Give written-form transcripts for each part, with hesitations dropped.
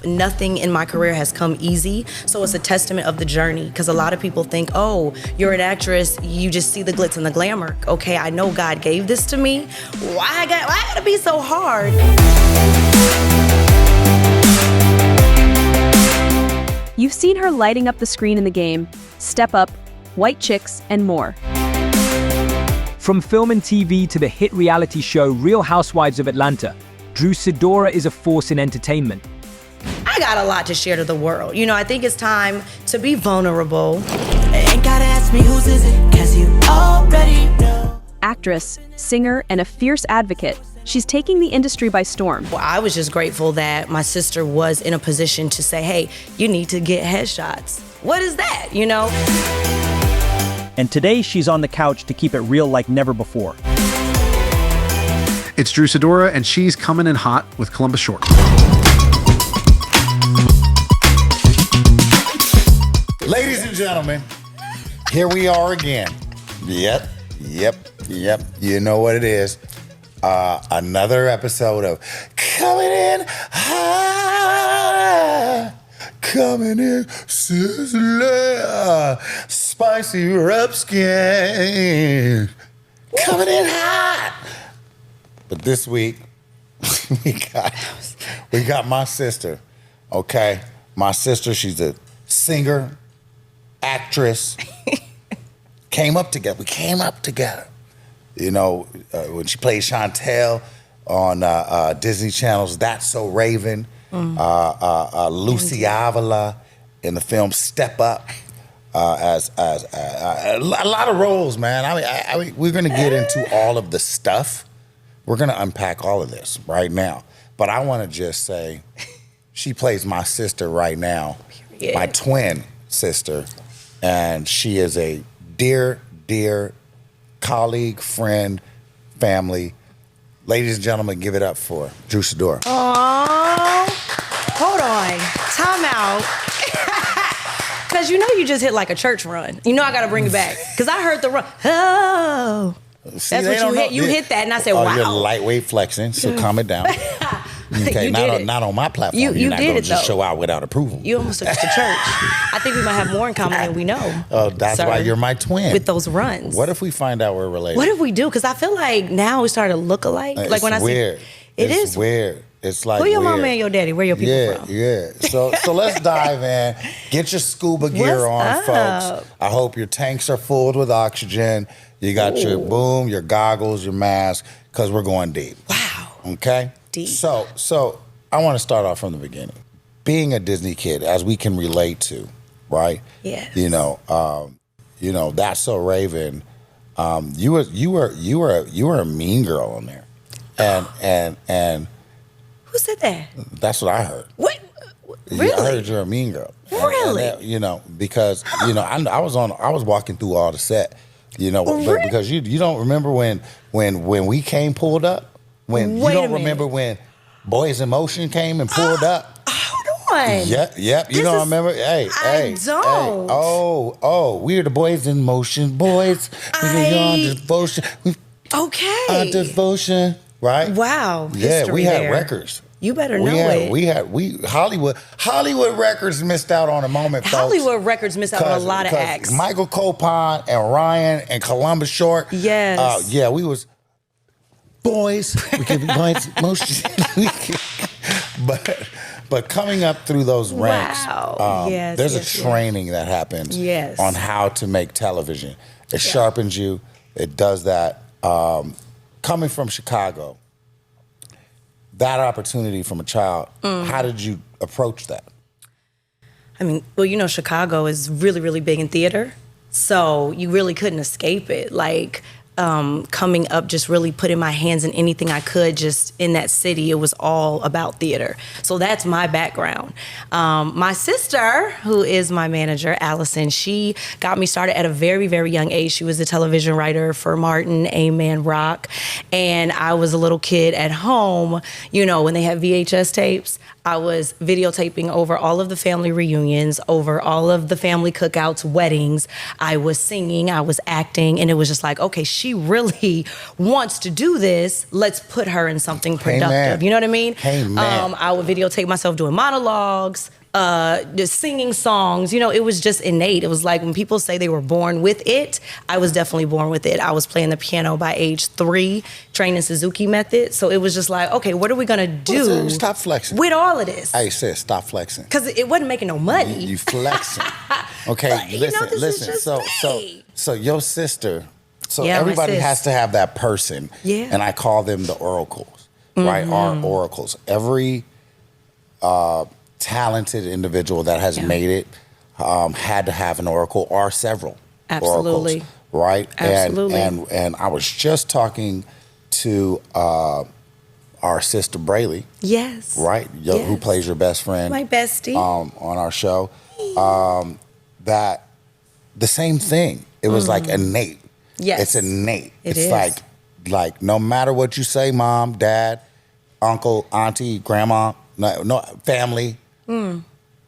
Nothing in my career has come easy, so it's a testament of the journey, because a lot of people think, oh, you're an actress, you just see the glitz and the glamour. Okay, I know God gave this to me. Why gotta be so hard? You've seen her lighting up the screen in The Game, Step Up, White Chicks, and more. From film and TV to the hit reality show Real Housewives of Atlanta, Drew Sidora is a force in entertainment. I got a lot to share to the world. You know, I think it's time to be vulnerable. Ain't gotta ask me whose is it, 'cause you already know. Actress, singer, and a fierce advocate, she's taking the industry by storm. Well, I was just grateful that my sister was in a position to say, hey, you need to get headshots. What is that, you know? And today she's on the couch to keep it real like never before. It's Drew Sidora, and she's coming in hot with Columbus Short. Ladies and gentlemen, here we are again. Yep. You know what it is. Another episode of Coming In Hot. Coming in sizzling. Spicy rub skin. Coming in hot. But this week, we got my sister, okay? My sister, she's a singer, actress. We came up together. You know, when she played Chantel on Disney Channel's That's So Raven, Lucy Avila in the film Step Up, as a lot of roles, man. I mean, we're gonna get into all of the stuff. We're gonna unpack all of this right now. But I want to just say, she plays my sister right now, my twin sister. And she is a dear, dear colleague, friend, family. Ladies and gentlemen, give it up for Drew Sidora. Aww. Hold on. Time out. Because you know you just hit like a church run. You know I got to bring it back. Because I heard the run. Oh. See, that's what you hit. You hit that, and I said, wow. You're lightweight flexing, so calm it down. Okay, not on my platform. You You're not did going to it, just though. show out without approval. You almost took us to church. I think we might have more in common than we know. Oh, that's sir, why you're my twin. With those runs. What if we find out we're related? What if we do? Because I feel like now we starting to look alike. It's like when weird. It's weird. It's like who your weird. mama and your daddy? Where your people from? Yeah. So let's dive in. Get your scuba gear What's on, up? folks. I hope your tanks are filled with oxygen. You got your boom, your goggles, your mask, because we're going deep. Wow. Okay? Deep. So I want to start off from the beginning. Being a Disney kid, as we can relate to, right? Yes. You know, That's So Raven. You were a mean girl on there, and Who said that? that's what I heard. What? Really? Yeah, I heard you're a mean girl. Really? And because I was walking through all the set, Really? because you don't remember when we pulled up, when Wait you a don't remember when Boys in Motion came and pulled up. Hold on. Yep. You This don't is- remember? Hey. don't. We're the Boys in Motion, boys. We're on devotion. Okay. On devotion, right? Wow. Yeah, History we had there. records. You better know it. Hollywood Records missed out on a moment, folks. Hollywood Records missed out on a lot of 'cause acts. Michael Copon and Ryan and Columbus Short. Yes. We was boys. We could be boys motion. But coming up through those ranks, Wow. there's a training that happens on how to make television. It sharpens you. It does that. Coming from Chicago, that opportunity from a child, how did you approach that? I mean, well, Chicago is really, really big in theater. So you really couldn't escape it. Like, coming up, just really putting my hands in anything I could just in that city. It was all about theater. So that's my background. My sister, who is my manager, Allison, she got me started at a very, very young age. She was a television writer for Martin, Amen, Rock. And I was a little kid at home, when they had VHS tapes. I was videotaping over all of the family reunions, over all of the family cookouts, weddings. I was singing, I was acting, and it was just like, okay, she really wants to do this. Let's put her in something productive. Amen. You know what I mean? Amen. I would videotape myself doing monologues, just singing songs. You know, it was just innate. It was like when people say they were born with it, I was definitely born with it. I was playing the piano by age 3, training Suzuki method. So it was just like, okay, what are we gonna do? Stop flexing. With all of this. I said stop flexing. Because it wasn't making no money. You flexing. Okay, But, listen. So your sister. So Yeah, my everybody sis. has to have that person. Yeah. And I call them the oracles, right? Our oracles. Every talented individual that has made it had to have an oracle or several Absolutely. oracles, right? Absolutely. And I was just talking to our sister Braley, Yes. right? Who Yes. plays your best friend My bestie. on our show. That the same thing. It was like innate. Yes. It's innate. It It's is. like no matter what you say, mom, dad, uncle, auntie, grandma, no family.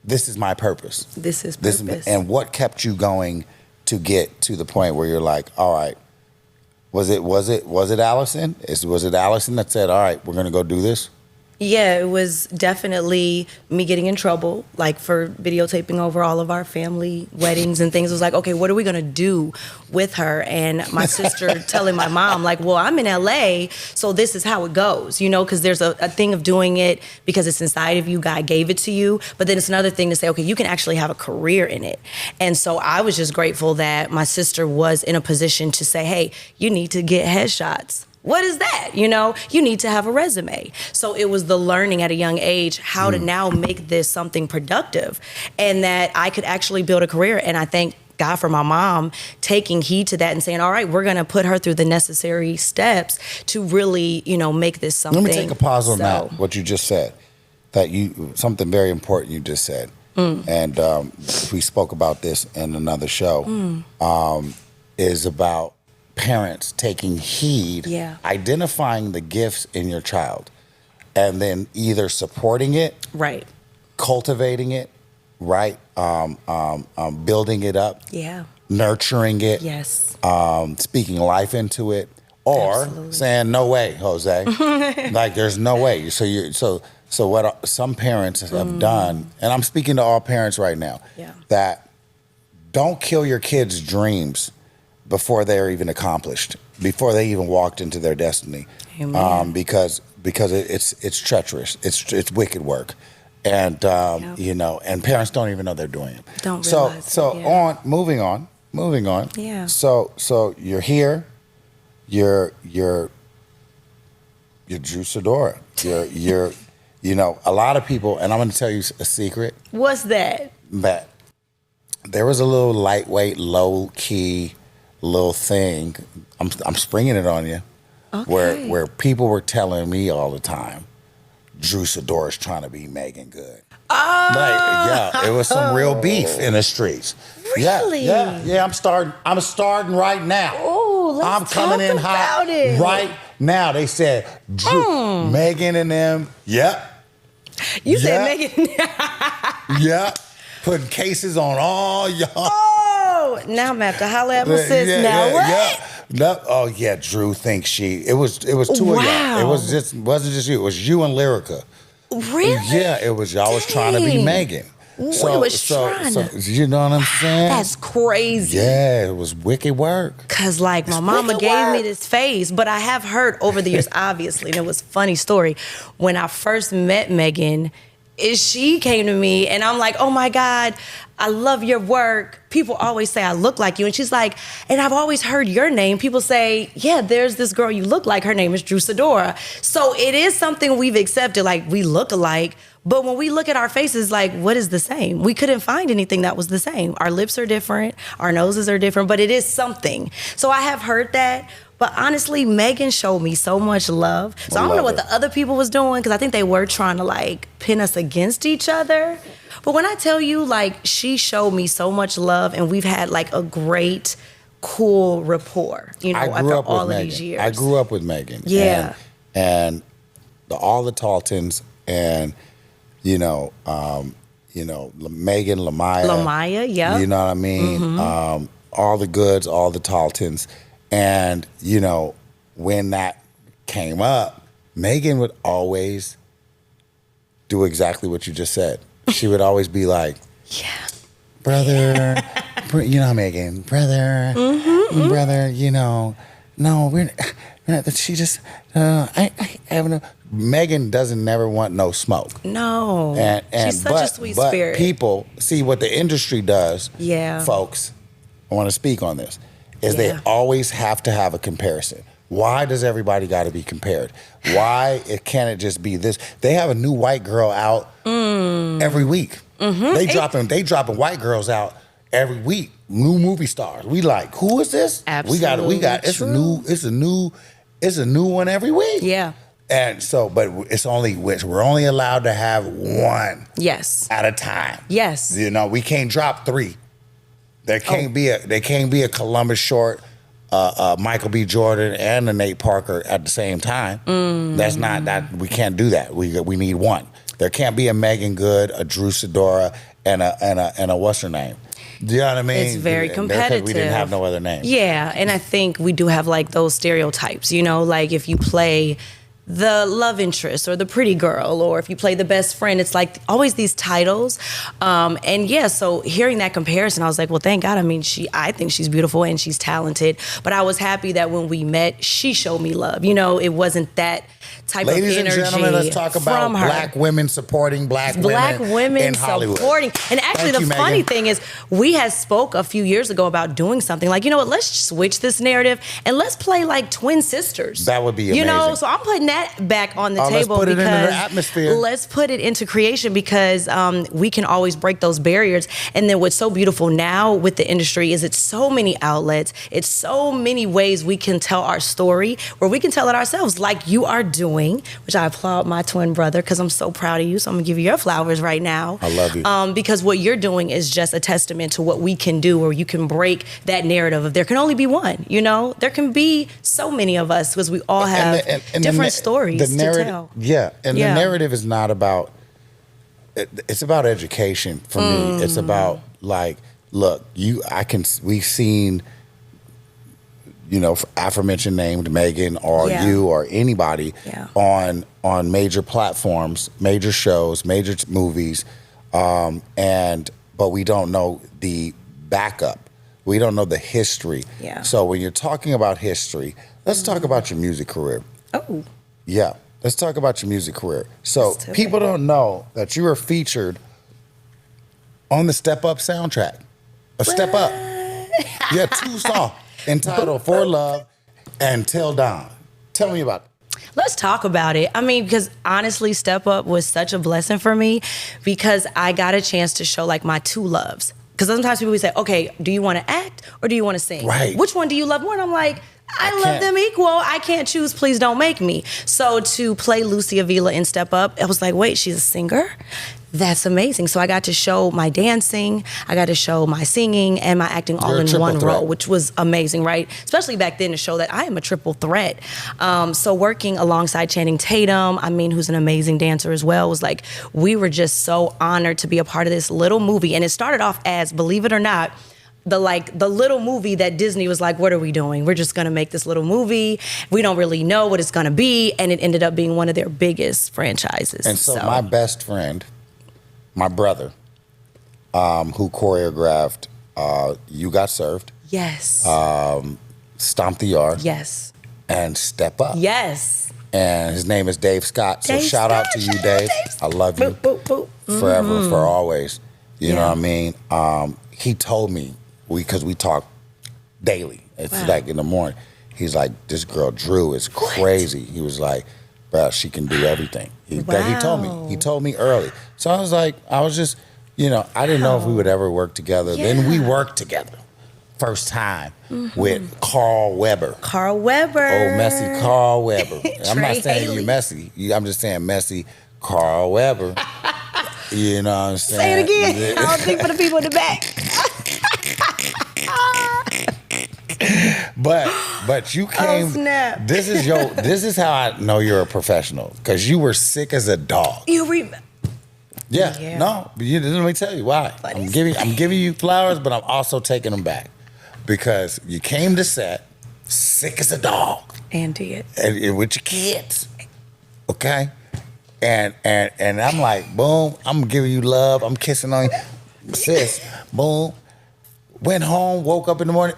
This is my purpose. This is purpose. And what kept you going to get to the point where you're like, all right, was it Allison? Was it Allison that said, all right, we're gonna go do this? Yeah, it was definitely me getting in trouble, like for videotaping over all of our family weddings and things. It was like, okay, what are we gonna do with her? And my sister telling my mom, like, well, I'm in LA, so this is how it goes, you know, because there's a thing of doing it because it's inside of you, God gave it to you. But then it's another thing to say, okay, you can actually have a career in it. And so I was just grateful that my sister was in a position to say, hey, you need to get headshots. What is that? You know, you need to have a resume. So it was the learning at a young age how to now make this something productive and that I could actually build a career. And I thank God for my mom taking heed to that and saying, all right, we're going to put her through the necessary steps to really, you know, make this something. Let me take a pause on that, what you just said. Something very important you just said. And we spoke about this in another show, is about parents taking heed, identifying the gifts in your child, and then either supporting it, right, cultivating it, right, building it up, nurturing it, speaking life into it, or saying no way, Jose, like there's no way. So what some parents have done, and I'm speaking to all parents right now, that don't kill your kids' dreams before they're even accomplished, before they even walked into their destiny, because it's treacherous, it's wicked work, and you know, and parents don't even know they're doing it. Don't realize Moving on. Yeah. So you're here, you're Drew Sidora. You're you know, a lot of people, and I'm going to tell you a secret. What's that? That there was a little lightweight, low key little thing, I'm springing it on you, where people were telling me all the time, Drew Sidora's trying to be Megan Good. It was some real beef in the streets. Really? Yeah. I'm starting right now. Oh, I'm coming in hot right now. They said Megan and them. Yep. You said Megan. Yep. Putting cases on all y'all. Oh, now I'm gonna have to holler at my sis now. What? No, oh yeah, Drew thinks it was two of y'all. It wasn't just you. It was you and Lyrica. Really? Yeah, it was y'all was trying to be Megan. So you know what I'm saying? That's crazy. Yeah, it was wicked work. Cause like my mama gave me this face, but I have heard over the years, obviously, and it was a funny story. When I first met Megan, she came to me and I'm like, oh my God, I love your work. People always say I look like you. And she's like, and I've always heard your name. People say, yeah, there's this girl you look like. Her name is Drew Sidora. So it is something we've accepted, like we look alike. But when we look at our faces, like, what is the same? We couldn't find anything that was the same. Our lips are different. Our noses are different, but it is something. So I have heard that. But honestly, Megan showed me so much love. So I don't know what the other people was doing, because I think they were trying to like pin us against each other. But when I tell you, like, she showed me so much love, and we've had like a great, cool rapport, you know, after all of these years. I grew up with Megan. Yeah. And all the Taltons, and Megan, Lamaya. Lamaya, yeah. You know what I mean? All the goods, all the Taltons. And, when that came up, Megan would always do exactly what you just said. She would always be like, Yeah. brother, Megan, brother, brother, no, we're not, she just, I haven't, Megan doesn't never want no smoke. No. And she's such a sweet spirit. People see what the industry does. Yeah. Folks, I want to speak on this, is they always have to have a comparison. Why does everybody got to be compared? Why can't it just be this? They have a new white girl out every week. They dropping white girls out every week. New movie stars. We like, who is this? Absolutely. We got. It's a new one every week. Yeah. And so, but we're only allowed to have one. Yes. At a time. Yes. We can't drop 3. There can't be a Columbus Short, Michael B. Jordan, and a Nate Parker at the same time. That's not that. We can't do that. We need one. There can't be a Megan Good, a Drew Sidora, and a what's her name. Do you know what I mean? It's very competitive. We didn't have no other name. Yeah, and I think we do have like those stereotypes. Like if you play the love interest or the pretty girl, or if you play the best friend, it's like always these titles. So hearing that comparison, I was like, well, thank God. I mean, I think she's beautiful and she's talented, but I was happy that when we met, she showed me love. It wasn't that type of energy. Ladies and gentlemen, let's talk about black women supporting black women in Hollywood. And actually, the funny thing is, we had spoke a few years ago about doing something like, let's switch this narrative and let's play like twin sisters. That would be amazing. So I'm putting that back on the table. Let's put it into the atmosphere. Let's put it into creation because we can always break those barriers. And then what's so beautiful now with the industry is it's so many outlets. It's so many ways we can tell our story, where we can tell it ourselves, like you are doing, which I applaud my twin brother because I'm so proud of you. So I'm gonna give you your flowers right now. I love you. Because what you're doing is just a testament to what we can do, where you can break that narrative of there can only be one. There can be so many of us because we all have different stories to tell. Yeah, and the narrative is not about. It's about education for me. It's about like, look, we've seen. Aforementioned named Megan or you or anybody on major platforms, major shows, major movies, but we don't know the backup. We don't know the history. Yeah. So when you're talking about history, let's talk about your music career. Oh. Yeah. Let's talk about your music career. So people don't know that you were featured on the Step Up soundtrack. Step Up. You had 2 songs entitled For Love and Till Dawn. Tell me about it. Let's talk about it. I mean, because honestly, Step Up was such a blessing for me because I got a chance to show like my 2 loves. Because sometimes people would say, okay, do you want to act or do you want to sing? Right. Which one do you love more? And I'm like, I love them equal. I can't choose. Please don't make me. So to play Lucy Avila in Step Up, I was like, wait, she's a singer? That's amazing. So I got to show my dancing, I got to show my singing, and my acting all in one role, which was amazing, right? Especially back then to show that I am a triple threat. So working alongside Channing Tatum, who's an amazing dancer as well, was like, we were just so honored to be a part of this little movie. And it started off as, believe it or not, the little movie that Disney was like, what are we doing? We're just gonna make this little movie. We don't really know what it's gonna be. And it ended up being one of their biggest franchises. And so my best friend, my brother, who choreographed You Got Served. Yes. Stomp the Yard. Yes. And Step Up. Yes. And his name is Dave Scott. So shout out to you, Dave. I love you. Boop, boop, boop. Forever, for always. You know what I mean? He told me, because we talk daily. It's like in the morning. He's like, this girl Drew is crazy. He was like, bro, she can do everything. He told me. He told me early. So I was like, I didn't know if we would ever work together. Yeah. Then we worked together. First time with Carl Weber. Carl Weber. Oh, messy Carl Weber. I'm not saying Haley. you're messy. I'm just saying messy Carl Weber. You know what I'm saying? Say it again. I don't think for the people in the back. But you came. Oh, snap. This is how I know you're a professional, because you were sick as a dog. Yeah. No, but let me tell you why. I'm giving you flowers, but I'm also taking them back because you came to set sick as a dog. And did. And with your kids. Okay? And I'm like, boom, I'm giving you love. I'm kissing on you. Sis, boom. Went home, woke up in the morning.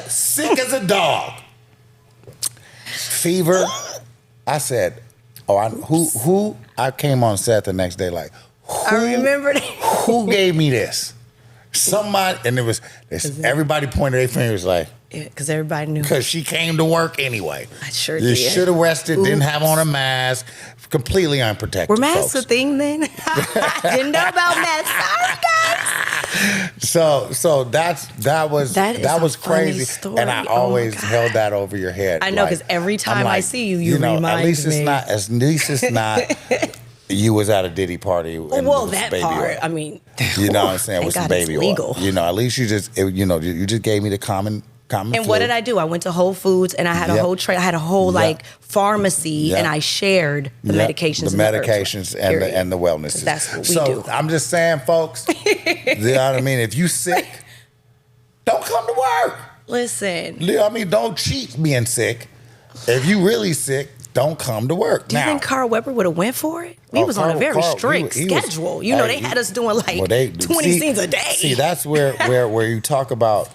Sick as a dog. Fever. I said, who I came on set the next day like, I remember that. Who gave me this? Somebody, and everybody pointed their fingers like, because everybody knew. Because she came to work anyway. I sure you did. You should have rested, didn't have on a mask, completely unprotected. Were masks folks. a thing then? Didn't know about masks. Sorry, guys. So that was crazy, story. and I always held that over your head. I know, because every time I see you, you remind at least me. At least it's not. You was at a Diddy party. And Well, that baby part. oil. I mean, you know what I'm saying? thank With some God baby it's legal. oil. At least you just gave me the common. And flu. what did I do? I went to Whole Foods and I had a whole tray. I had a whole pharmacy, and I shared the medications. The medications and the wellness. That's what we do. I'm just saying, folks. You know what I mean? If you sick, don't come to work. Listen. Don't cheat being sick. If you really sick, don't come to work. Do you think Carl Weber would have went for it? He was on a very strict schedule. They had us doing 20 scenes a day. See, that's where you talk about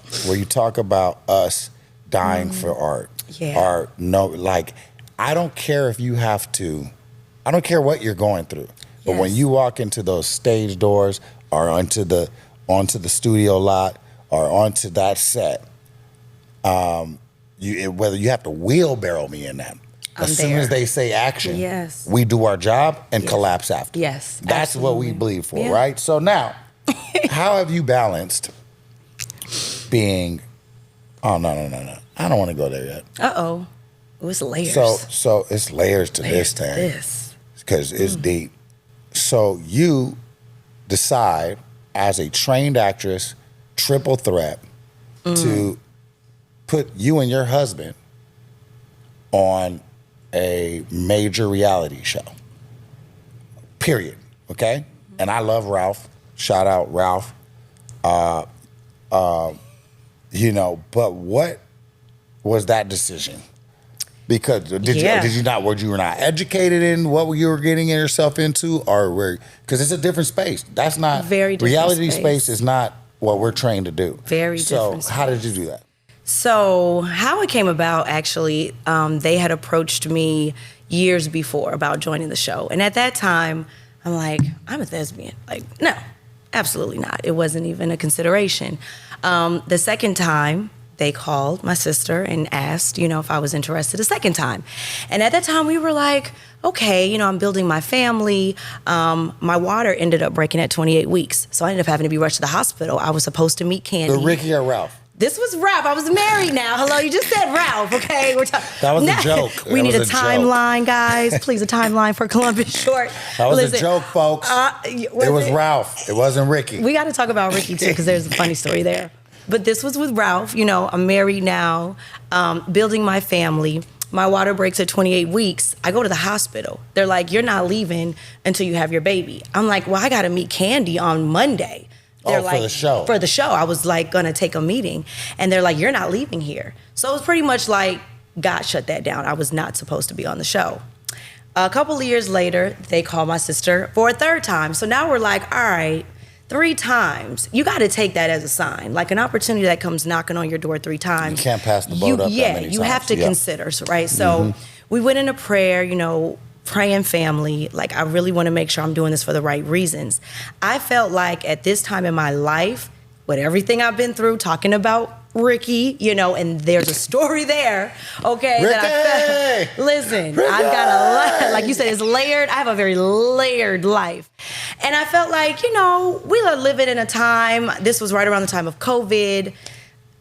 us dying for art. Yeah. I don't care if you have to. I don't care what you're going through. But when you walk into those stage doors or onto the studio lot or onto that set, whether you have to wheelbarrow me in that. As soon as they say action, we do our job and collapse after. Yes, that's what we believe for, right? So now, how have you balanced being? Oh no! I don't want to go there yet. It was layers. So it's layers to this thing. Because it's deep. So you decide as a trained actress, triple threat, to put you and your husband on a major reality show. Period. Okay? And I love Ralph. Shout out Ralph. But what was that decision? Because were you not educated in what you were getting yourself into, or because it's a different space. That's not very different reality space is not what we're trained to do. Very different. So how did you do that? So how it came about, actually, they had approached me years before about joining the show. And at that time, I'm like, I'm a thespian. Like, no, absolutely not. It wasn't even a consideration. The second time, they called my sister and asked, if I was interested a second time. And at that time, we were like, okay, I'm building my family. My water ended up breaking at 28 weeks. So I ended up having to be rushed to the hospital. I was supposed to meet Candy. The Ricky or Ralph? This was Ralph. I was married now. Hello, you just said Ralph, okay? That was a joke. We need a timeline, guys. Please, a timeline for Columbus Short. That was a joke, folks. It was Ralph. It wasn't Ricky. We got to talk about Ricky, too, because there's a funny story there. But this was with Ralph. I'm married now, building my family. My water breaks at 28 weeks. I go to the hospital. They're like, you're not leaving until you have your baby. I'm like, well, I got to meet Candy on Monday. They're for the show. For the show. I was like gonna take a meeting. And they're like, you're not leaving here. So it was pretty much like God shut that down. I was not supposed to be on the show. A couple of years later, they called my sister for a third time. So now we're like, all right, 3 times. You gotta take that as a sign. Like an opportunity that comes knocking on your door 3 times. You can't pass the boat up that many times. You have to consider, right? So we went into prayer, praying family, like I really want to make sure I'm doing this for the right reasons. I felt like at this time in my life, with everything I've been through, talking about Ricky, and there's a story there, okay? Ricky! That I felt, listen, Ricky! I've got a lot, like you said, it's layered. I have a very layered life. And I felt like, we are living in a time, this was right around the time of COVID.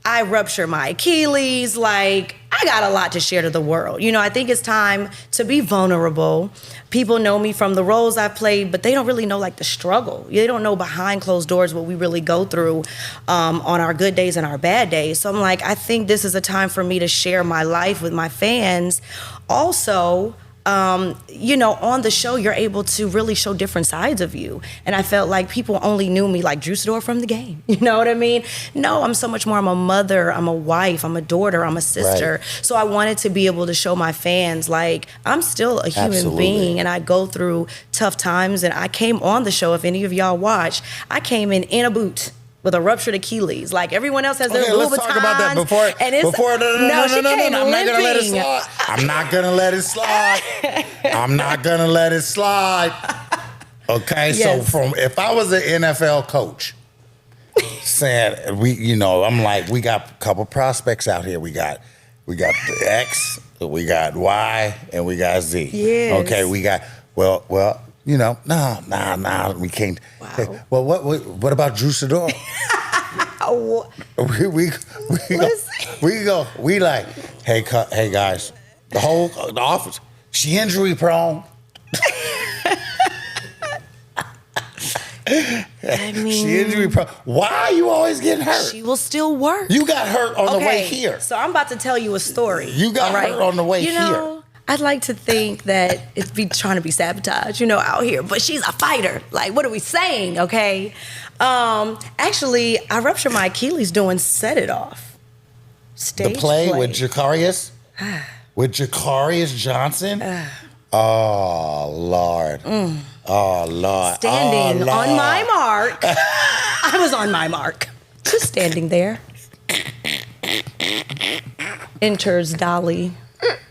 I ruptured my Achilles, like, I got a lot to share to the world. I think it's time to be vulnerable. People know me from the roles I've played, but they don't really know, like, the struggle. They don't know behind closed doors what we really go through on our good days and our bad days. So I'm like, I think this is a time for me to share my life with my fans. Also, you know, on the show, you're able to really show different sides of you. And I felt like people only knew me like Drew Sidora from the game. You know what I mean? No, I'm so much more. I'm a mother, I'm a wife, I'm a daughter, I'm a sister. Right. So I wanted to be able to show my fans like I'm still a human Absolutely. being and I go through tough times. And I came on the show, if any of y'all watch, I came in a boot with a ruptured Achilles. Like everyone else has their Okay, Louis let's talk about that Vuittons, and it's, before. No, she came I'm not gonna let it limping. slide. I'm not gonna let it slide. I'm not gonna let it slide. Okay, Yes. so if I was an NFL coach, saying I'm like, we got a couple prospects out here. We got the X, we got Y, and we got Z. Yes. Okay, we got no, we can't. Wow. Hey, well, what about Drew Sidora? Oh, we like, hey guys, the office, she injury prone. I mean, She injury prone. Why are you always getting hurt? she will still work. You got hurt on the way here. So I'm about to tell you a story. You got all right? hurt on the way you know, I'd like to think that it's be trying to be sabotaged, out here. But she's a fighter. Like, what are we saying? Okay. Actually, I ruptured my Achilles doing Set It Off. Stage The play with Jacarius? With Jacarius Johnson? Oh, Lord. Oh, Lord. Standing Oh, Lord. on my mark. I was on my mark. Just standing there. Enters Dolly.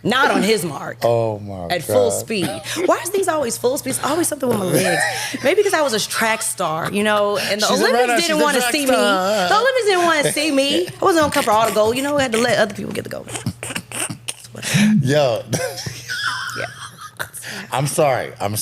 Not on his mark. Oh, my God. At full speed. Why is these always full speed? It's always something with my legs. Maybe because I was a track star, and the She's a runner. Olympics She's didn't a want to track see me. star. The Olympics didn't want to see me. I wasn't on cover all the gold. I had to let other people get the gold. Yo. Yeah. I'm sorry. I'm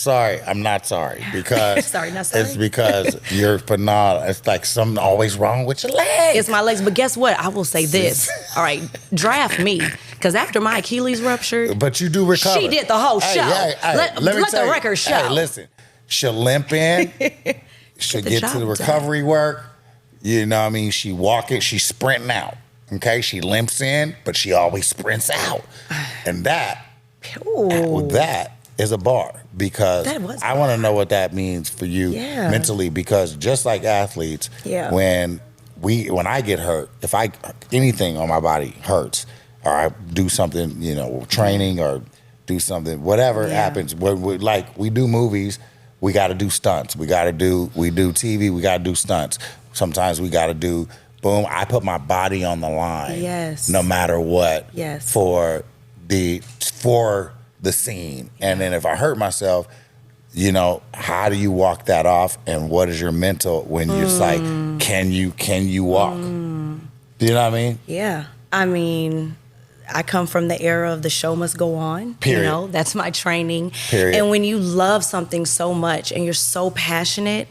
not sorry because Sorry, not sorry. It's because you're phenomenal. It's like something always wrong with your legs. It's my legs. But guess what? I will say this. All right, draft me. Because after my Achilles ruptured, But you do recover. she did the whole show. Let me the tell you. record show. Hey, listen, she'll limp in. She'll the get job to the done. recovery work. You know what I mean? She walking. She's sprinting out. Okay? She limps in, but she always sprints out. And that is a bar because That was a I want to know what that means for you Yeah. mentally because just like athletes, Yeah. when I get hurt, if anything on my body hurts or I do something, training or do something, whatever happens, we do movies, we got to do stunts. We do TV, we got to do stunts. Sometimes we got to do boom. I put my body on the line, Yes. no matter what, Yes. for the scene. And then if I hurt myself, how do you walk that off? And what is your mental when you're just like, can you walk? Do you know what I mean? Yeah. I mean, I come from the era of the show must go on. Period. That's my training. Period. And when you love something so much and you're so passionate,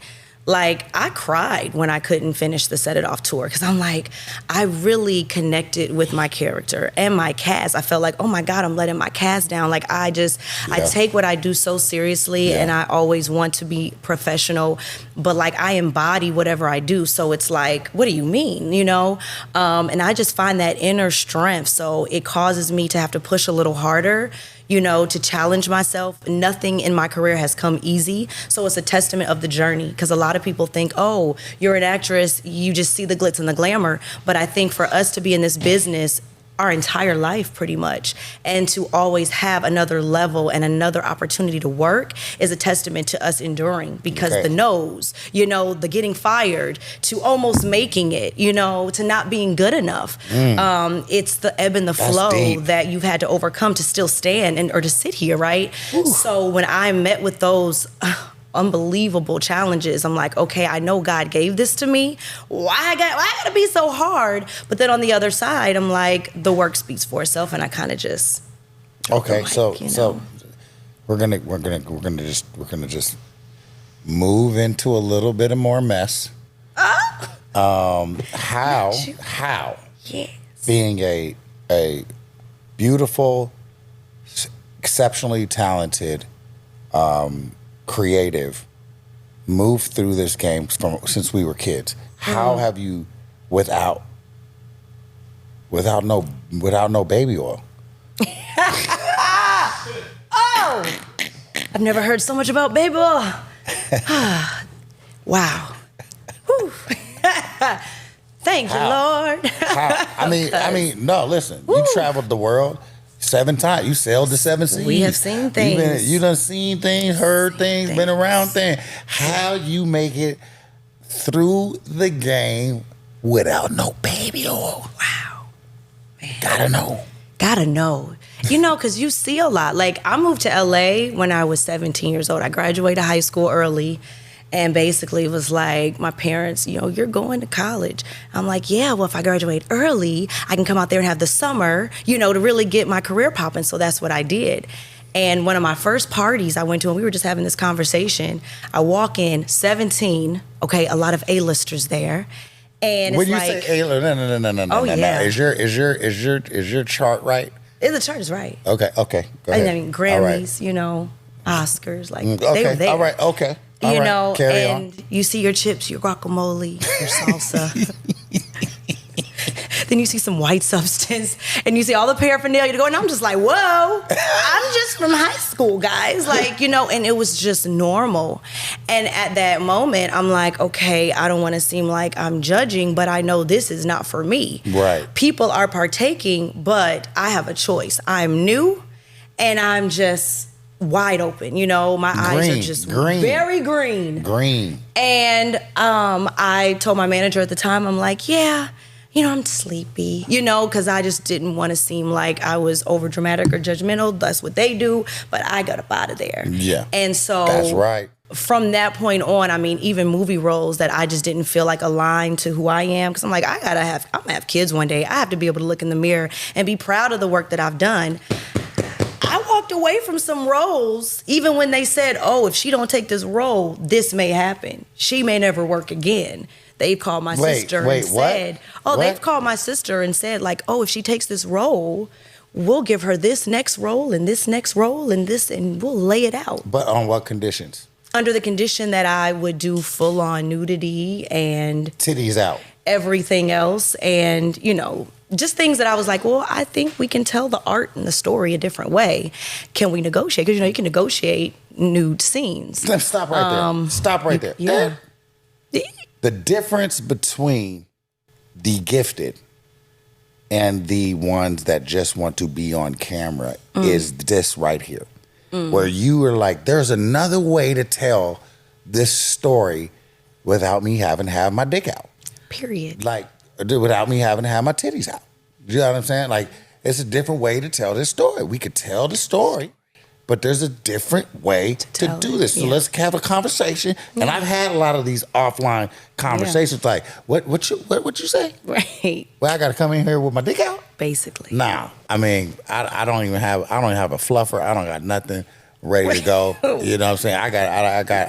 like I cried when I couldn't finish the Set It Off tour because I'm like, I really connected with my character and my cast. I felt like, oh my God, I'm letting my cast down. Like I take what I do so seriously and I always want to be professional, but like I embody whatever I do. So it's like, what do you mean, And I just find that inner strength. So it causes me to have to push a little harder, to challenge myself. Nothing in my career has come easy. So it's a testament of the journey because a lot of people think, oh, you're an actress, you just see the glitz and the glamour. But I think for us to be in this business our entire life pretty much and to always have another level and another opportunity to work is a testament to us enduring because the no's, the getting fired to almost making it, to not being good enough. It's the ebb and the flow deep. that you've had to overcome to still stand or to sit here, right? Ooh. So when I met with those unbelievable challenges, I'm like, okay, I know God gave this to me. Why I gotta be so hard? But then on the other side, I'm like, the work speaks for itself, and I kind of just Okay, like, so we're gonna just move into a little bit of more mess. How yes. being a beautiful, exceptionally talented, creative, moved through this game since we were kids. How have you, without no baby oil? Whoa! I've never heard so much about baby oil. Wow. Whew. Thank you, Lord. I mean, no, listen. You traveled the world 7 times. You sailed the 7 seas. We have seen things. You done seen things, heard things, been around things. How you make it through the game without no baby oil? Wow. Man. Gotta know. You know, because you see a lot. Like, I moved to LA when I was 17 years old. I graduated high school early. And basically it was like, my parents, you know, you're going to college. I'm like, yeah, well, if I graduate early, I can come out there and have the summer, you know, to really get my career popping. So that's what I did. And one of my first parties I went to, and we were just having this conversation, I walk in, 17, okay, a lot of A-listers there. And when it's you like, say A-list, no. Yeah. Is your chart right? The chart is right. Okay. Go ahead. I mean, Grammys, you know, Oscars, like, okay. they were there. All right, okay. You know, Carry and on. you see your chips, your guacamole, your salsa. Then you see some white substance, and you see all the paraphernalia to go, and I'm just like, whoa, I'm just from high school, guys. Like, you know, and it was just normal. And at that moment, I'm like, okay, I don't want to seem like I'm judging, but I know this is not for me. Right. People are partaking, but I have a choice. I'm new, and I'm just wide open, you know, my eyes are just very green. And I told my manager at the time, I'm like, yeah, you know, I'm sleepy, you know, because I just didn't want to seem like I was over dramatic or judgmental. That's what they do, but I got up out of there. Yeah. And so that's right. From that point on, I mean, even movie roles that I just didn't feel like aligned to who I am, because I'm like, I'm gonna have kids one day. I have to be able to look in the mirror and be proud of the work that I've done. I walked away from some roles, even when they said, oh, if she don't take this role, this may happen. She may never work again. They've called my sister and said, they've called my sister and said, like, oh, if she takes this role, we'll give her this next role and this next role and this, and we'll lay it out. But on what conditions? Under the condition that I would do full-on nudity and titties out, everything else, and, you know, just things that I was like, well, I think we can tell the art and the story a different way. Can we negotiate? Because, you know, you can negotiate nude scenes. Stop right there. Stop right there. Yeah. The difference between the gifted and the ones that just want to be on camera is this right here. Where you are like, there's another way to tell this story without me having to have my dick out. Period. Like, without me having to have my titties out. You know what I'm saying? Like, it's a different way to tell this story. We could tell the story, but there's a different way to do this. So let's have a conversation. And I've had a lot of these offline conversations. Like, what you say? Right. Well, I got to come in here with my dick out? Basically. Nah. I mean, I don't even have a fluffer. I don't got nothing ready to go. You know what I'm saying?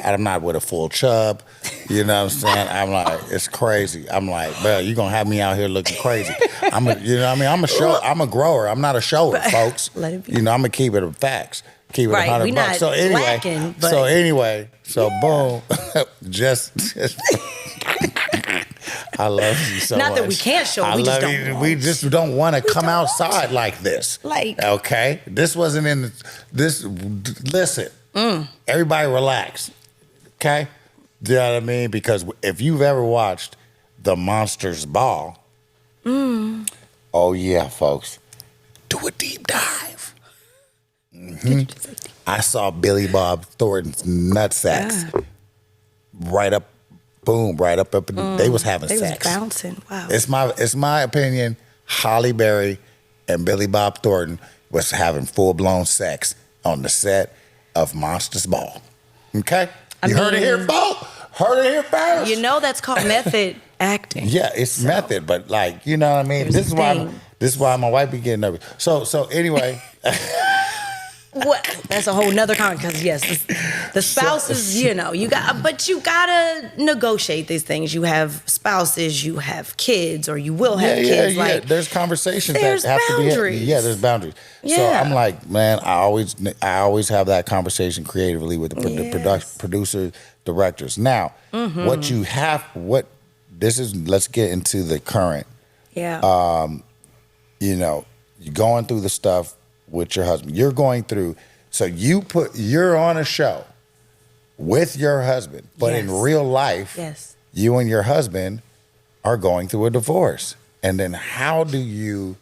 I'm not with a full chub. You know what I'm saying? I'm like, it's crazy. I'm like, bro, you gonna have me out here looking crazy. You know what I mean? I'm a grower. I'm not a shower, folks. Let it be. You know, I'm gonna keep it a facts. Keep it Right, 100 we bucks. not lacking, but- Boom. just I love you so much. Not that we can't show, we just don't want. We just don't want to come outside like this. Like. Okay? This wasn't in this. Listen. Everybody relax. Okay? Do you know what I mean? Because if you've ever watched The Monsters Ball, oh yeah, folks, do a deep dive. I saw Billy Bob Thornton's nutsacks right up. Boom, right up. They was having sex. They was bouncing. Wow. It's my opinion. Holly Berry and Billy Bob Thornton was having full-blown sex on the set of Monsters Ball. Okay? You heard it here, folks. Heard it here first. You know that's called method acting. Yeah, it's method, but like, you know what I mean? This is why my wife be getting nervous. So anyway. What? That's a whole nother because yes, the spouses, you know, you gotta negotiate these things. You have spouses, you have kids, or you will have kids. Yeah. Like, there's conversations there's that have boundaries. to be. Yeah, there's boundaries. So Yeah. I'm like, man, I always have that conversation creatively with the producers, directors. Now, let's get into the current. Yeah. You know, you're going through the stuff with your husband. You're going through. So you're on a show with your husband, but in real life, yes, you and your husband are going through a divorce. And then how do you,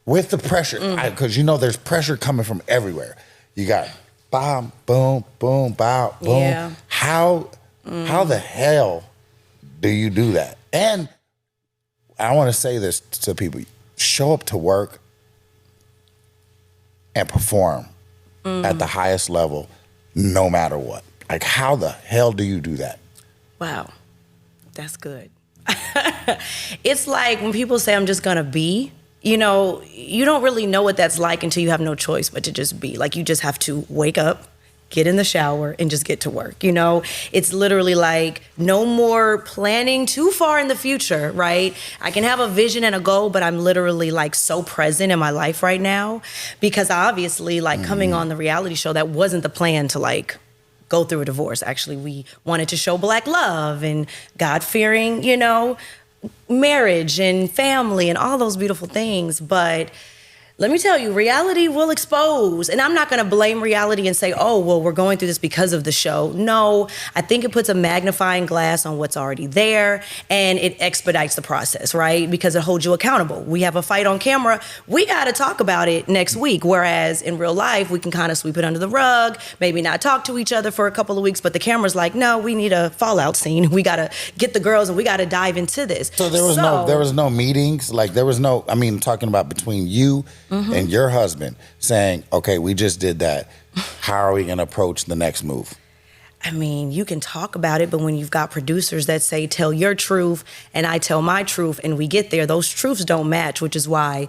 with the pressure, because there's pressure coming from everywhere. You got bomb, boom, boom, bow, boom. Yeah. How the hell do you do that? And I want to say this to people. Show up to work and perform at the highest level, no matter what. Like, how the hell do you do that? Wow, that's good. It's like when people say, I'm just going to be, you don't really know what that's like until you have no choice but to just be. Like, you just have to wake up, get in the shower, and just get to work. It's literally like no more planning too far in the future, right? I can have a vision and a goal, but I'm literally like so present in my life right now because obviously like coming on the reality show, that wasn't the plan to like go through a divorce. Actually, we wanted to show Black love and God-fearing, marriage and family and all those beautiful things. But let me tell you, reality will expose. And I'm not going to blame reality and say, oh, well, we're going through this because of the show. No, I think it puts a magnifying glass on what's already there and it expedites the process, right? Because it holds you accountable. We have a fight on camera. We got to talk about it next week. Whereas in real life, we can kind of sweep it under the rug, maybe not talk to each other for a couple of weeks, but the camera's like, no, we need a fallout scene. We got to get the girls and we got to dive into this. So there was no meetings, like there was no, talking about between you and your husband saying, okay, we just did that. How are we going to approach the next move? You can talk about it, but when you've got producers that say, tell your truth and I tell my truth and we get there, those truths don't match, which is why,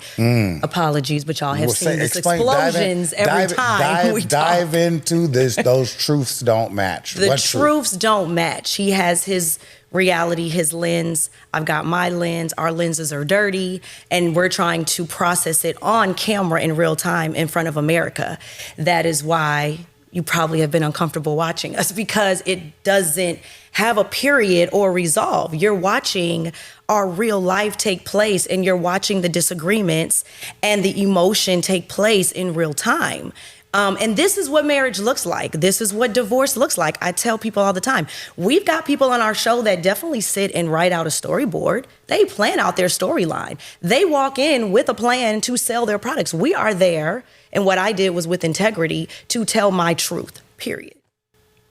apologies, but y'all have seen this explosions every time we talk. Dive into this. Those truths don't match. The truths don't match. He has his reality, his lens. I've got my lens. Our lenses are dirty, and we're trying to process it on camera in real time in front of America. That is why you probably have been uncomfortable watching us, because it doesn't have a period or resolve. You're watching our real life take place, and you're watching the disagreements and the emotion take place in real time. And this is what marriage looks like. This is what divorce looks like. I tell people all the time, we've got people on our show that definitely sit and write out a storyboard. They plan out their storyline. They walk in with a plan to sell their products. We are there. And what I did was with integrity to tell my truth, period.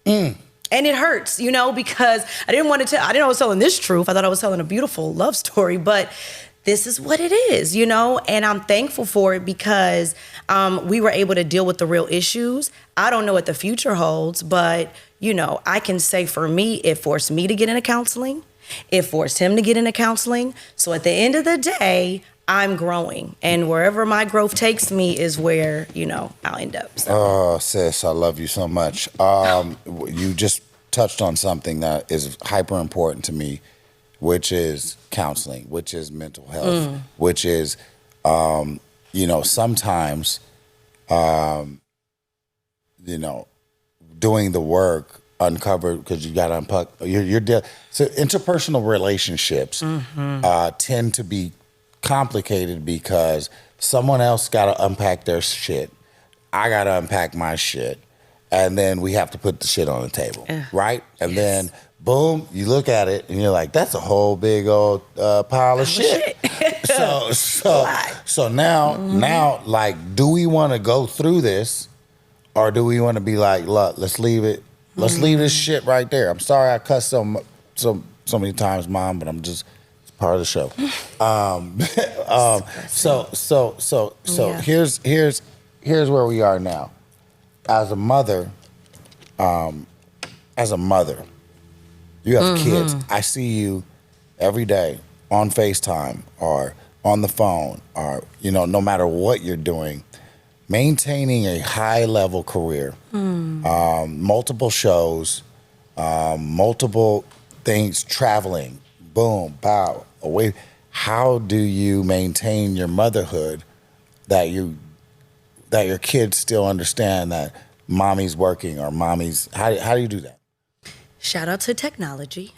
And it hurts, because I didn't know I was telling this truth. I thought I was telling a beautiful love story, but this is what it is, and I'm thankful for it because we were able to deal with the real issues. I don't know what the future holds, but, I can say for me, it forced me to get into counseling. It forced him to get into counseling. So at the end of the day, I'm growing. And wherever my growth takes me is where, I'll end up. So. Oh, sis, I love you so much. You just touched on something that is hyper important to me, which is counseling, which is mental health, which is, sometimes, doing the work, uncover, because you got to unpack. So interpersonal relationships tend to be complicated because someone else got to unpack their shit. I got to unpack my shit. And then we have to put the shit on the table, right? And then boom, you look at it and you're like, that's a whole big old pile of shit. So now, like, do we want to go through this, or do we want to be like, look, let's leave it. Let's leave this shit right there. I'm sorry I cussed so many times, Mom, but it's part of the show. So here's where we are now. As a mother, you have kids. I see you every day on FaceTime or on the phone or, no matter what you're doing, maintaining a high-level career, multiple shows, multiple things, traveling, boom, pow, away. How do you maintain your motherhood that your kids still understand that mommy's working or mommy's, how do you do that? Shout out to technology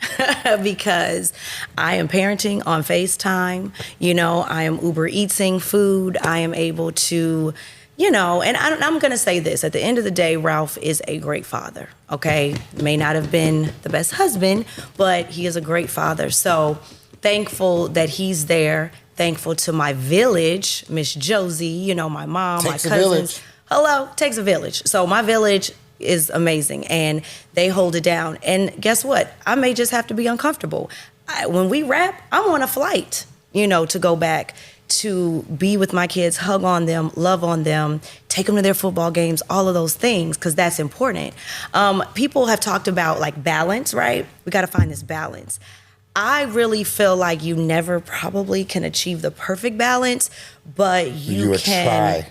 because I am parenting on FaceTime. I am Uber Eatsing food. I am able to you know, and I'm going to say this. At the end of the day, Ralph is a great father, okay? May not have been the best husband, but he is a great father. So thankful that he's there. Thankful to my village, Miss Josie, you know, my mom, Takes my a cousins. village. Hello, takes a village. So my village is amazing, and they hold it down. And guess what? I may just have to be uncomfortable. When we wrap, I'm on a flight, you know, to go back to be with my kids, hug on them, love on them, take them to their football games, all of those things, because that's important. People have talked about like balance, right? We got to find this balance. I really feel like you never probably can achieve the perfect balance, but you can. Try.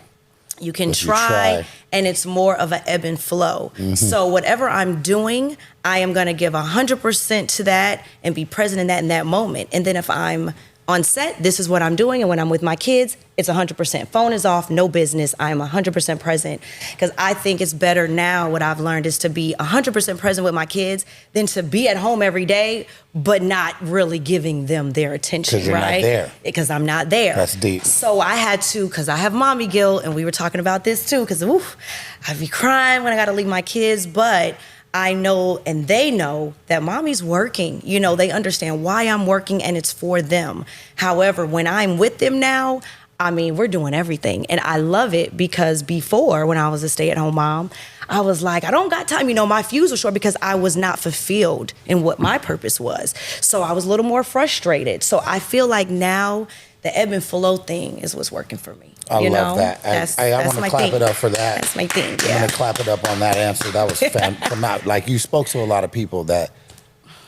You can If you try, try. and it's more of an ebb and flow. So whatever I'm doing, I am going to give 100% to that and be present in that moment. And then if I'm on set, this is what I'm doing. And when I'm with my kids, it's 100%. Phone is off, no business. I'm 100% present. Because I think it's better now, what I've learned is to be 100% present with my kids than to be at home every day, but not really giving them their attention, 'Cause you're not right? there. Because I'm not there. That's deep. So I had to, because I have mommy guilt, and we were talking about this too, because I'd be crying when I got to leave my kids, but I know, and they know, that mommy's working. You know, they understand why I'm working, and it's for them. However, when I'm with them now, I mean, we're doing everything. And I love it because before, when I was a stay-at-home mom, I was like, I don't got time. You know, my fuse was short because I was not fulfilled in what my purpose was. So I was a little more frustrated. So I feel like now the ebb and flow thing is what's working for me. I you love know? that. That's I want to my clap thing. it up for that. That's my thing, I'm yeah. going to clap it up on that answer. That was phenomenal. Like, you spoke to a lot of people that,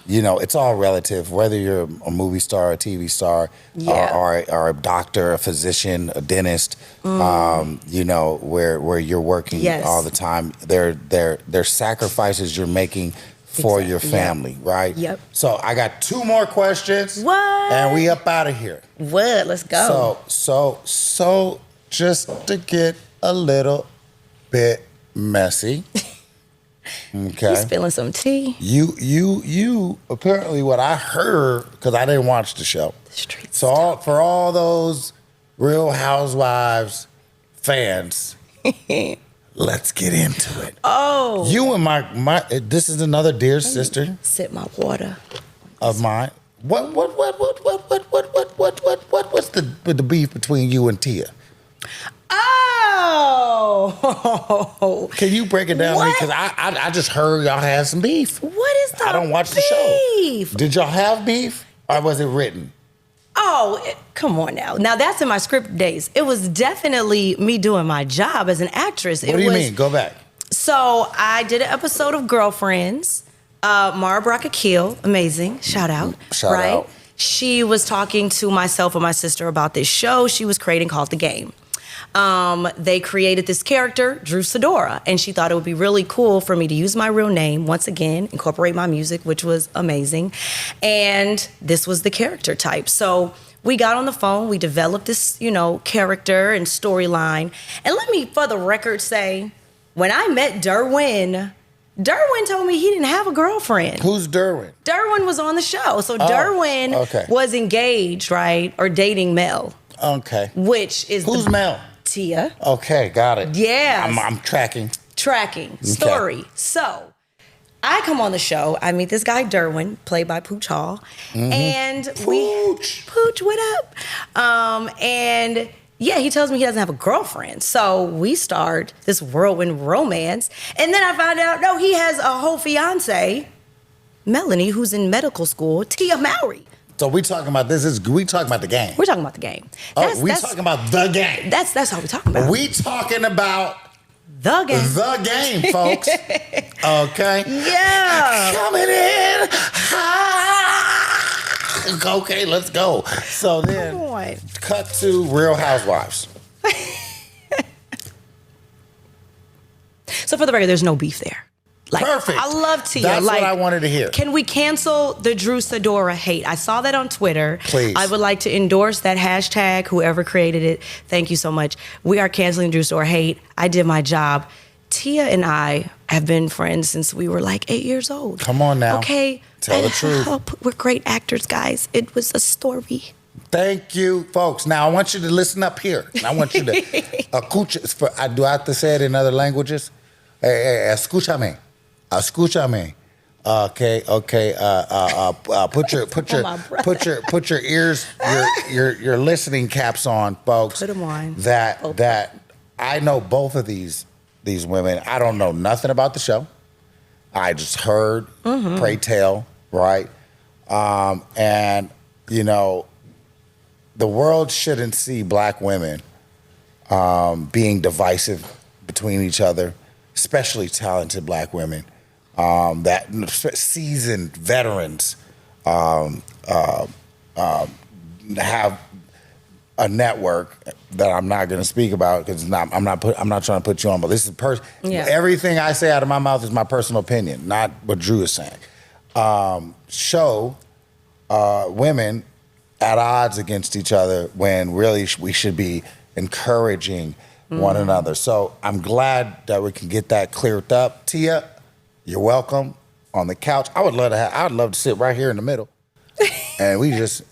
you know, it's all relative, whether you're a movie star, a TV star, Yeah. or a doctor, a physician, a dentist, you know, where you're working Yes. all the time. They're sacrifices you're making for your Exactly. family, right? Yep. So I got 2 more questions. What? And we up out of here. What? Let's go. So just to get a little bit messy. Okay. You spilling some tea? You apparently, what I heard, because I didn't watch the show. The streets. So for all those Real Housewives fans, let's get into it. Oh. You and my this is another dear sister Sip my water. of mine. What's the beef between you and Tia? Oh. Can you break it down to me? What? Because I just heard y'all had some beef. What is the I don't watch the show. beef? Did y'all have beef, or was it written? Oh, come on now. Now that's in my script days. It was definitely me doing my job as an actress. What do you mean? Go back. So I did an episode of Girlfriends. Mara Brock-Akil, amazing. Shout out. Shout out. She was talking to myself and my sister about this show she was creating called The Game. They created this character, Drew Sidora, and she thought it would be really cool for me to use my real name, once again, incorporate my music, which was amazing. And this was the character type. So we got on the phone, we developed this, you know, character and storyline. And let me, for the record, say, when I met Derwin told me he didn't have a girlfriend. Who's Derwin? Derwin was on the show. So Derwin okay. was engaged, right? Or dating Mel, Okay. which is Who's Mel? Tia. Okay, got it. Yes. I'm tracking. Tracking story. So I come on the show. I meet this guy Derwin, played by Pooch Hall, and Pooch, what up? And yeah, he tells me he doesn't have a girlfriend. So we start this whirlwind romance, and then I find out no, he has a whole fiance, Melanie, who's in medical school, Tia Mowry. So we talking about we talking about the game. We're talking about the game. We talking about the game. That's how we're talking about. We talking about the game. the game, folks. Okay. Yeah. Coming in hot. Okay, let's go. So then, Come on. cut to Real Housewives. So for the record, there's no beef there. Like, Perfect. I love Tia. That's like, what I wanted to hear. Can we cancel the Drew Sidora hate? I saw that on Twitter. Please. I would like to endorse that hashtag, whoever created it. Thank you so much. We are canceling Drew Sidora hate. I did my job. Tia and I have been friends since we were like 8 years old. Come on now. Okay. Tell the truth. We're great actors, guys. It was a story. Thank you, folks. Now I want you to listen up here. I want you to escucha. Do I have to say it in other languages? Hey, escúchame, escúchame. Okay. Put your ears, your listening caps on, folks. Put them on. That I know both of these women. I don't know nothing about the show. I just heard, pray tell, right? And you know, the world shouldn't see black women being divisive between each other, especially talented black women. That seasoned veterans have a network that I'm not going to speak about because I'm not trying to put you on, but this is everything I say out of my mouth is my personal opinion, not what Drew is saying. Show women at odds against each other when really we should be encouraging one another. So I'm glad that we can get that cleared up. Tia, you're welcome on the couch. I'd love to sit right here in the middle. And we just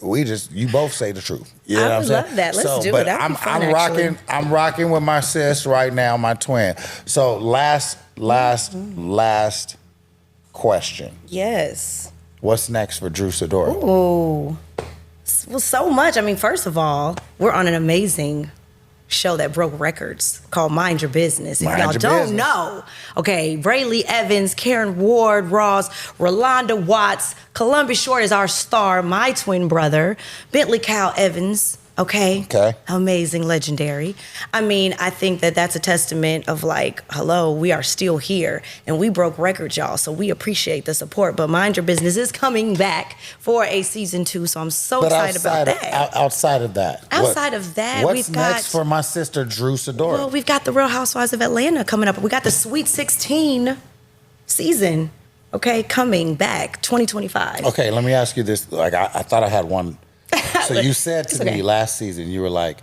you both say the truth. You know what I'm saying? I love that. Let's do it. That'd be fun, I'm rocking with my sis right now, my twin. So last question. Yes. What's next for Drew Sidora? Ooh. Well, so much. I mean, first of all, we're on an amazing show that broke records called Mind Your Business. If y'all don't know, okay, Rayleigh Evans, Karen Ward, Ross, Rolanda Watts, Columbus Short is our star, my twin brother, Bentley Cal Evans, okay? Amazing, legendary. I mean, I think that that's a testament of like, hello, we are still here and we broke records, y'all, so we appreciate the support. But Mind Your Business is coming back for a season 2, so I'm so excited about that. Outside of that, what's we've got next for my sister Drew Sidora? Well, we've got the Real Housewives of Atlanta coming up. We got the Sweet 16 season, okay, coming back 2025. Okay, let me ask you this. Like, I thought I had one. So you said to me last season, you were like,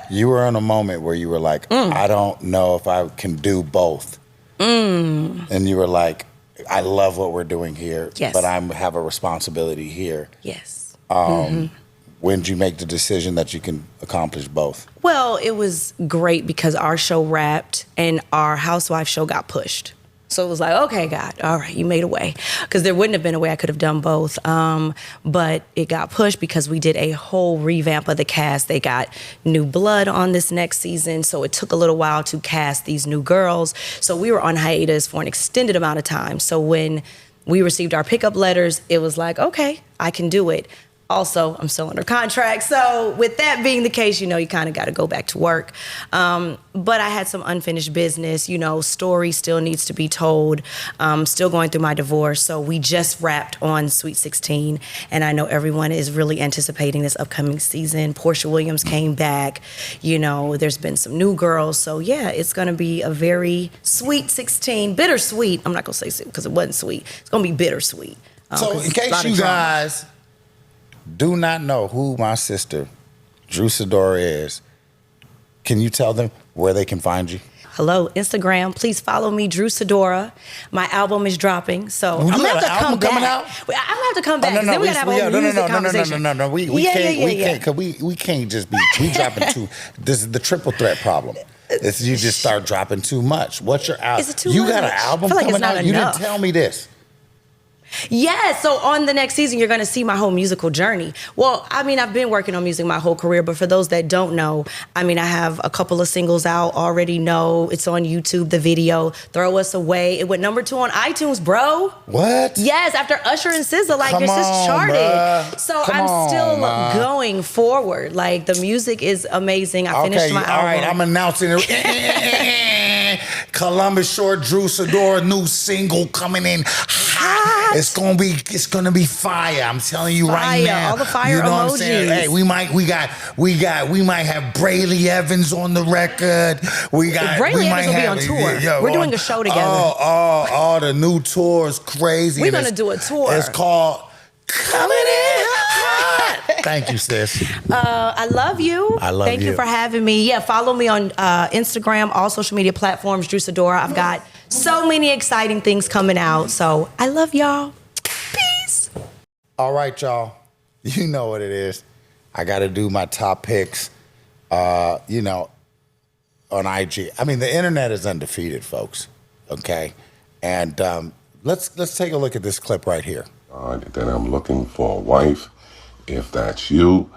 you were in a moment where you were like, I don't know if I can do both. And you were like, I love what we're doing here, but I have a responsibility here. Yes. When did you make the decision that you can accomplish both? Well, it was great because our show wrapped and our Housewives show got pushed. So it was like, okay, God, all right, you made a way. Because there wouldn't have been a way I could have done both. But it got pushed because we did a whole revamp of the cast. They got new blood on this next season. So it took a little while to cast these new girls. So we were on hiatus for an extended amount of time. So when we received our pickup letters, it was like, okay, I can do it. Also, I'm still under contract. So with that being the case, you know, you kind of got to go back to work. But I had some unfinished business, you know, story still needs to be told. Still going through my divorce. So we just wrapped on Sweet 16. And I know everyone is really anticipating this upcoming season. Portia Williams came back. You know, there's been some new girls. So yeah, it's going to be a very sweet 16. Bittersweet. I'm not going to say sweet because it wasn't sweet. It's going to be bittersweet. So in case you guys do not know who my sister, Drew Sidora, is, can you tell them where they can find you? Hello, Instagram. Please follow me, Drew Sidora. My album is dropping, so I'm gonna have to come back. I'm gonna have to come back. Then we gotta have a whole music conversation. No. We can't, cause we can't just be dropping too. This is the triple threat problem. It's you just start dropping too much. What's your album? Is it too you much? got an album coming out? You didn't tell me this. Yeah, so on the next season, you're going to see my whole musical journey. Well, I mean, I've been working on music my whole career, but for those that don't know, I mean, I have a couple of singles out, already know. It's on YouTube, the video, Throw Us Away. It went #2 on iTunes, bro. What? Yes, after Usher and SZA, like, your sis charted. Bruh. So I'm still going forward. Like, the music is amazing. I finished my album. All right, I'm announcing it. Columbus Short, Drew Sidora, new single coming in hot. It's gonna be fire. I'm telling you right now. All the fire you know emojis. What I'm saying? Hey, we might have Rayleigh Evans on the record. Rayleigh Evans will be on tour. We're doing a show together. All the new tours, crazy. We're gonna do a tour. It's called Coming In Hot. Thank you, sis. I love you. Thank you for having me. Yeah, follow me on Instagram, all social media platforms, Drew Sidora. I've got so many exciting things coming out. So I love y'all. Peace. All right, y'all. You know what it is. I got to do my top picks, you know, on IG. I mean, the internet is undefeated, folks. Okay, and let's take a look at this clip right here. That I'm looking for a wife. If that's you,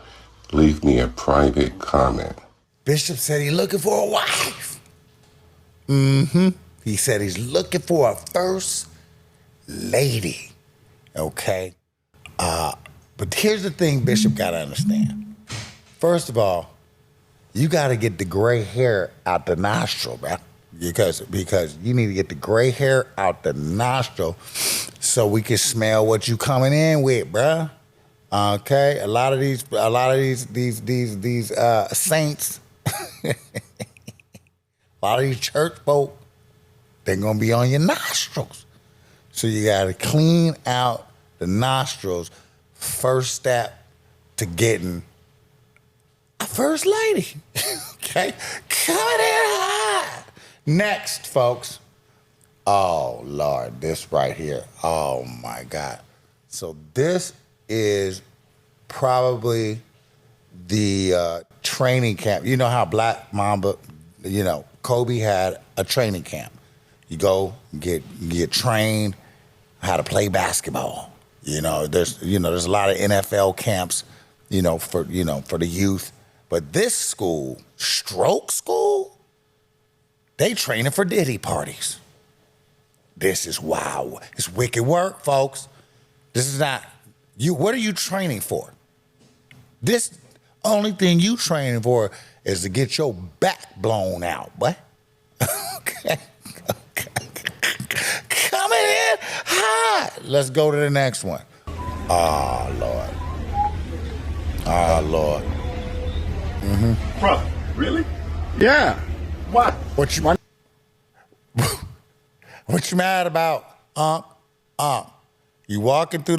leave me a private comment. Bishop said he's looking for a wife. Mm-hmm. He said he's looking for a first lady. Okay. But here's the thing Bishop got to understand. First of all, you got to get the gray hair out the nostril, bro. Because you need to get the gray hair out the nostril so we can smell what you coming in with, bruh. Okay, a lot of these saints, a lot of these church folk, they're gonna be on your nostrils. So you gotta clean out the nostrils. First step to getting a first lady. Okay, coming in hot. Next, folks. Oh, Lord, this right here. Oh, my God. So this is probably the training camp. You know how Black Mamba, you know, Kobe had a training camp. You go get trained how to play basketball. There's a lot of NFL camps, for the youth. But this school, stroke school, they training for Diddy parties. This is wow. It's wicked work, folks. This is not you. What are you training for? This only thing you training for is to get your back blown out, boy. Okay. Coming in hot. Let's go to the next one. Oh, Lord. Oh, Lord. Mm-hmm. Bro, really? Yeah. What? What you mad about? You walking through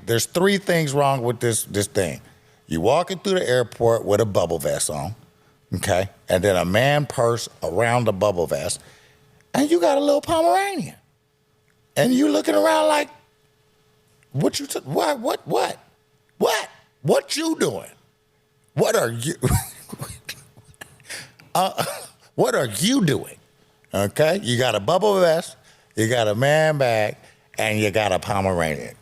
there's three things wrong with this thing. You walking through the airport with a bubble vest on, okay? And then a man purse around the bubble vest, and you got a little Pomeranian. And you looking around like, what you doing? What are you what are you doing? Okay? You got a bubble vest, you got a man bag, and you got a Pomeranian.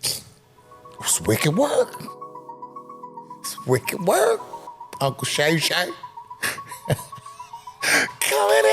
It's wicked work. It's wicked work, Uncle Shay Shay. Coming